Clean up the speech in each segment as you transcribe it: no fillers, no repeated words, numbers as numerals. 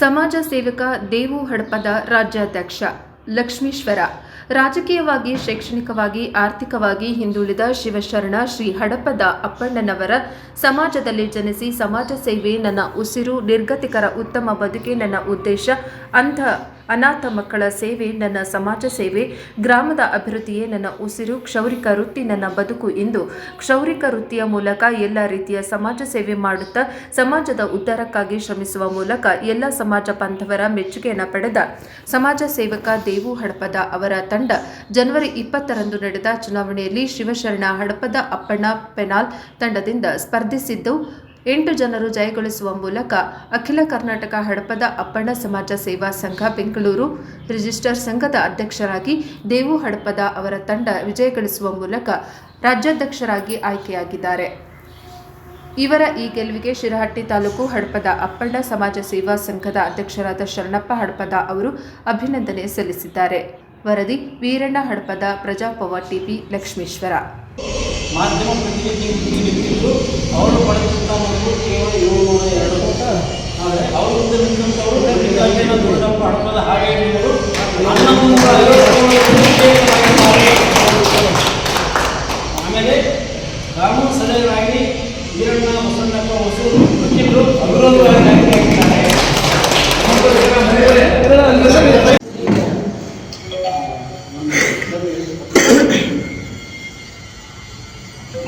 ಸಮಾಜ ಸೇವಕ ದೇವು ಹಡಪದ ರಾಜ್ಯಾಧ್ಯಕ್ಷ ಲಕ್ಷ್ಮೀಶ್ವರ. ರಾಜಕೀಯವಾಗಿ, ಶೈಕ್ಷಣಿಕವಾಗಿ, ಆರ್ಥಿಕವಾಗಿ ಹಿಂದುಳಿದ ಶಿವಶರಣ ಶ್ರೀ ಹಡಪದ ಅಪ್ಪಣ್ಣನವರ ಸಮಾಜದಲ್ಲಿ ಜನಿಸಿ ಸಮಾಜ ಸೇವೆ ನನ್ನ ಉಸಿರು, ನಿರ್ಗತಿಕರ ಉತ್ತಮ ಬದುಕೆ ನನ್ನ ಉದ್ದೇಶ, ಅನಾಥ ಮಕ್ಕಳ ಸೇವೆ ನನ್ನ ಸಮಾಜ ಸೇವೆ, ಗ್ರಾಮದ ಅಭಿವೃದ್ಧಿಯೇ ನನ್ನ ಉಸಿರು, ಕ್ಷೌರಿಕ ವೃತ್ತಿ ನನ್ನ ಬದುಕು ಎಂದು ಕ್ಷೌರಿಕ ವೃತ್ತಿಯ ಮೂಲಕ ಎಲ್ಲ ರೀತಿಯ ಸಮಾಜ ಸೇವೆ ಮಾಡುತ್ತಾ ಸಮಾಜದ ಉದ್ಧಾರಕ್ಕಾಗಿ ಶ್ರಮಿಸುವ ಮೂಲಕ ಎಲ್ಲ ಸಮಾಜ ಬಾಂಧವರ ಮೆಚ್ಚುಗೆಯನ್ನು ಪಡೆದ ಸಮಾಜ ಸೇವಕ ದೇವು ಹಡಪದ ಅವರ ತಂಡ ಜನವರಿ 20ರಂದು ನಡೆದ ಚುನಾವಣೆಯಲ್ಲಿ ಶಿವಶರಣ ಹಡಪದ ಅಪ್ಪಣ್ಣ ಪೆನಾಲ್ ತಂಡದಿಂದ ಸ್ಪರ್ಧಿಸಿದ್ದು 8 ಜನರು ಜಯಗಳಿಸುವ ಮೂಲಕ ಅಖಿಲ ಕರ್ನಾಟಕ ಹಡಪದ ಅಪ್ಪಣ್ಣ ಸಮಾಜ ಸೇವಾ ಸಂಘ ಬೆಂಗಳೂರು ರಿಜಿಸ್ಟರ್ ಸಂಘದ ಅಧ್ಯಕ್ಷರಾಗಿ ದೇವು ಹಡಪದ ಅವರ ತಂಡ ವಿಜಯಗಳಿಸುವ ಮೂಲಕ ರಾಜ್ಯಾಧ್ಯಕ್ಷರಾಗಿ ಆಯ್ಕೆಯಾಗಿದ್ದಾರೆ. ಇವರ ಈ ಗೆಲುವಿಗೆ ಶಿರಹಟ್ಟಿ ತಾಲೂಕು ಹಡಪದ ಅಪ್ಪಣ್ಣ ಸಮಾಜ ಸೇವಾ ಸಂಘದ ಅಧ್ಯಕ್ಷರಾದ ಶರಣಪ್ಪ ಹಡಪದ ಅವರು ಅಭಿನಂದನೆ ಸಲ್ಲಿಸಿದ್ದಾರೆ. ವರದಿ ವೀರಣ್ಣ ಹಡಪದ, ಪ್ರಜಾಪವ ಟಿವಿ, ಲಕ್ಷ್ಮೀಶ್ವರ. ಮಾಧ್ಯಮ ಪ್ರತಿನಿಧಿಗಳು ಅವರು ಪಡೆದಂಥ ಮಕ್ಕಳು ಕೇವಲ 702 ಆದರೆ ಅವರು ದೊಡ್ಡಪ್ಪ ಹಡಪದ ಹಾವೇರಿಯವರು 1150 ಆಮೇಲೆ ಕಾನೂನು ಸಲಹೆಯಾಗಿ ವೀರಣ್ಣ ಬಸವಣ್ಣಪ್ಪ ಹೊಸೂರು ವಕೀಲರು ಅವಿರೋಧವಾಗಿ ಆಯ್ಕೆಯಾಗಿದ್ದಾರೆ.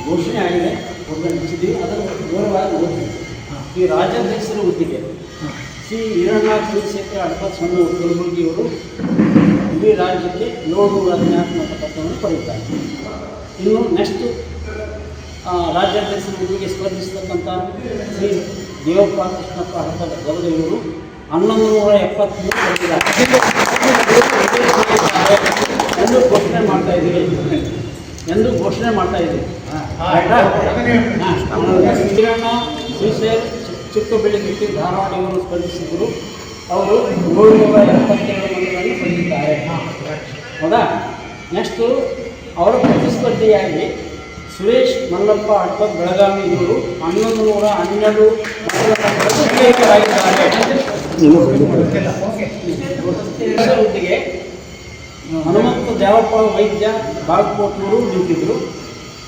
ಘೋಷಣೆ ಆಗಿದೆ, ಹೊರಡಿಸಿದ್ದೀವಿ. ಅದನ್ನು ವಿವರವಾಗಿ ಓದ್ತೀವಿ. ಈ ರಾಜ್ಯಾಧ್ಯಕ್ಷರ ಹುದ್ದೆಗೆ ಶ್ರೀ ವೀರಣ್ಣ ಚಂದ್ರಶೇಖರ ಹಡಪದ ಸಣ್ಣ ಕಲಬುರಗಿಯವರು ಇಡೀ ರಾಜ್ಯಕ್ಕೆ 714 ಮತಪತ್ರವನ್ನು ಪಡೆಯುತ್ತಾರೆ. ಇನ್ನು ನೆಕ್ಸ್ಟ್ ರಾಜ್ಯಾಧ್ಯಕ್ಷರ ಹುದ್ದೆಗೆ ಸ್ಪರ್ಧಿಸತಕ್ಕಂಥ ಶ್ರೀ ದೇವಪ್ಪ ಕೃಷ್ಣಪ್ಪ ಹಡಪದ ಗದಗಿಯವರು 1173 ಪಡೆದಿದ್ದಾರೆ ಎಂದು ಘೋಷಣೆ ಮಾಡ್ತಾ ಇದ್ದೀವಿ. ವೀರಣ್ಣ ಶ್ರೀಶೈಲ ಚಿಕ್ಕಬೆಳಗಿಟ್ಟಿ ಧಾರವಾಡವನ್ನು ಸ್ಪರ್ಧಿಸಿದರು. ಅವರು 777 ಮತಗಳನ್ನು ಪಡೆದಿದ್ದಾರೆ. ಹೌದಾ? ನೆಕ್ಸ್ಟು ಅವರ ಪ್ರತಿಸ್ಪರ್ಧಿಯಾಗಿ ಸುರೇಶ್ ಮಲ್ಲಪ್ಪ ಹಡಪದ ಬೆಳಗಾವಿ ಇವರು 1112 ಮತಗಳಾಗಿದ್ದಾರೆ. ಹುದ್ದೆಗೆ ಹನುಮಂತ ದೇವಪ್ಪ ವೈದ್ಯ ಬಾಗಲಕೋಟೆಯವರು ನಿಂತಿದ್ದರು.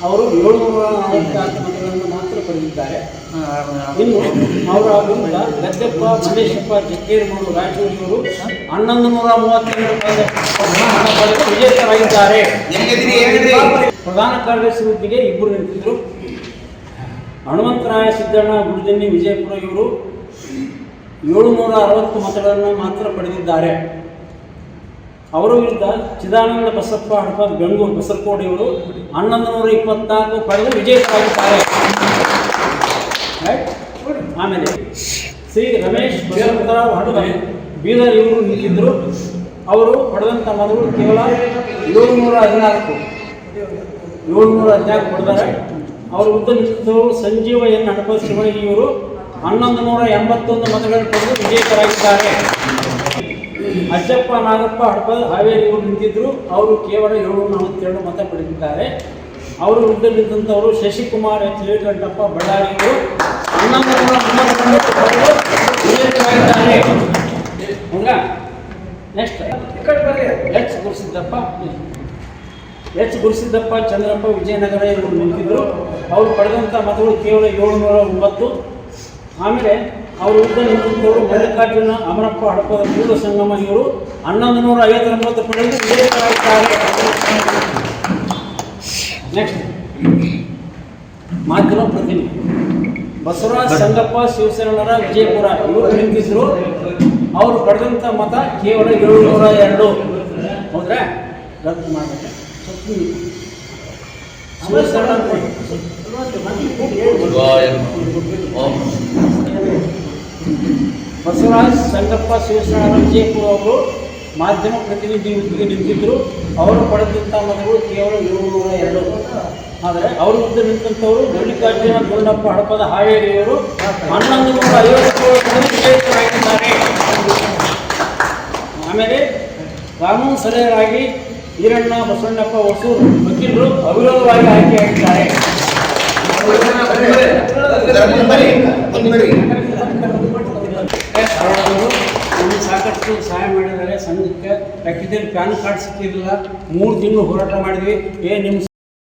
ಅವರು 744 ಮತಗಳನ್ನು ಮಾತ್ರ ಪಡೆದಿದ್ದಾರೆ. ಇನ್ನು ಅವರ ವಿರುದ್ಧ ಗದ್ದೆಪ್ಪ ಮಲ್ಲೇಶಪ್ಪ ಜಕ್ಕೇರಿಮೂರು ರಾಯಚೂರಿಯವರು 1132 ವಿಜೇತರಾಗಿದ್ದಾರೆ. ಪ್ರಧಾನ ಕಾರ್ಯದರ್ಶಿ ಹುದ್ದೆಗೆ 2 ನಿಂತಿದ್ದರು. ಹನುಮಂತರಾಯ ಸಿದ್ದಣ್ಣ ಗುಡಿದನ್ನಿ ವಿಜಯಪುರ ಇವರು 760 ಮತಗಳನ್ನು ಮಾತ್ರ ಪಡೆದಿದ್ದಾರೆ. ಅವರ ವಿರುದ್ಧ ಚಿದಾನಂದ ಬಸಪ್ಪ ಹಡಪದ ಬೆಂಗಳೂರು ಬಸರಕೋಟೆಯವರು 1124 ಪಡೆದು ವಿಜೇತರಾಗಿದ್ದಾರೆ. ಆಮೇಲೆ ಶ್ರೀ ರಮೇಶ್ ಬಸವರಾವ್ ಹಡಪದ ಬೀದರ್ ಇವರು ನಿಂತಿದ್ದರು. ಅವರು ಪಡೆದಂಥ ಮತಗಳು ಕೇವಲ 714 ಪಡೆದಾರೆ. ಅವರ ವಿರುದ್ಧ ನಿಂತಿದ್ದವರು ಸಂಜೀವ ಎನ್ ಹಡಪದ ಶಿವಣಗಿಯವರು 1181 ಮತಗಳನ್ನು ಪಡೆದು ವಿಜೇತರಾಗಿದ್ದಾರೆ. ಅಜ್ಜಪ್ಪ ನಾಗಪ್ಪ ಹಡಪದ ಹಾವೇರಿಯವರು ನಿಂತಿದ್ದರು. ಅವರು ಕೇವಲ 742 ಮತ ಪಡೆದಿದ್ದಾರೆ. ಅವರು ವಿರುದ್ಧ ನಿಂತಂಥವರು ಶಶಿಕುಮಾರ್ ಶ್ರೀಕಂಠಪ್ಪ ಬಳ್ಳಾರಿಯವರು 1130 ಪಡೆದು ವಿಜೇತರಾಗಿದ್ದಾರೆ. ಹೌದಾ? ನೆಕ್ಸ್ಟ್ ಎಚ್ ಗುರುಸಿದ್ದಪ್ಪ ಚಂದ್ರಪ್ಪ ವಿಜಯನಗರ ಇವರು ನಿಂತಿದ್ದರು. ಅವರು ಪಡೆದಂಥ ಮತಗಳು ಕೇವಲ 709. ಆಮೇಲೆ ಅವರ ವಿರುದ್ಧ ನಿಂತವರು ಮಲ್ಲಿಕಾರ್ಜುನ ಅಮರಪ್ಪ ಹಡಪದ ಪೂರ್ವ ಸಂಗಮ ಇವರು 1159 ಪಡೆದು ವಿಜೇತರಾಗಿದ್ದಾರೆ. ನೆಕ್ಸ್ಟ್ ಮಾಧ್ಯಮ ಪ್ರತಿನಿಧಿ ಬಸವರಾಜ ಸಂಗಪ್ಪ ಶಿವಶರಣರ ವಿಜಯಪುರ ಇವರು ನಿಂತಿದ್ದರು. ಅವರು ಪಡೆದಂಥ ಮತ ಕೇವಲ 702. ಹೌದ್ರಾ? ರದ್ದು ಮಾಡಬೇಕು. ಬಸವರಾಜ್ ಸಂಗಪ್ಪ ಶಿವಶರಣ ವಿಜಯಪುರ ಅವರು ಮಾಧ್ಯಮ ಪ್ರತಿನಿಧಿ ಹುದ್ದೆಗೆ ನಿಂತಿದ್ದರು. ಅವರು ಪಡೆದಂಥ ಮತಗಳು ಕೇವಲ 702. ಆದರೆ ಅವ್ರ ವಿರುದ್ಧ ನಿಂತಂಥವರು ಮಲ್ಲಿಕಾರ್ಜುನ ಗುಂಡಪ್ಪ ಹಡಪದ ಹಾವೇರಿಯವರು 1157 ವಿಜೇತರಾಗಿದ್ದಾರೆ. ಆಮೇಲೆ ಕಾನೂನು ಸಲಹೆಯಾಗಿ ವೀರಣ್ಣ ಬಸವಣ್ಣಪ್ಪ ಹೊಸೂರು ವಕೀಲರು ಅವಿರೋಧವಾಗಿ ಆಯ್ಕೆಯಾಗಿದ್ದಾರೆ. ನಮಗೆ ಸಾಕಷ್ಟು ಸಹಾಯ ಮಾಡಿದ್ದಾರೆ ಸಂಘಕ್ಕೆ. ಯಾಕಿದ್ದಲ್ಲಿ ಪ್ಯಾನ್ ಕಾರ್ಡ್ ಸಿಕ್ಕಿರಲಿಲ್ಲ, 3 ತಿಂಗಳು ಹೋರಾಟ ಮಾಡಿದ್ವಿ. ನಿಮ್ಮ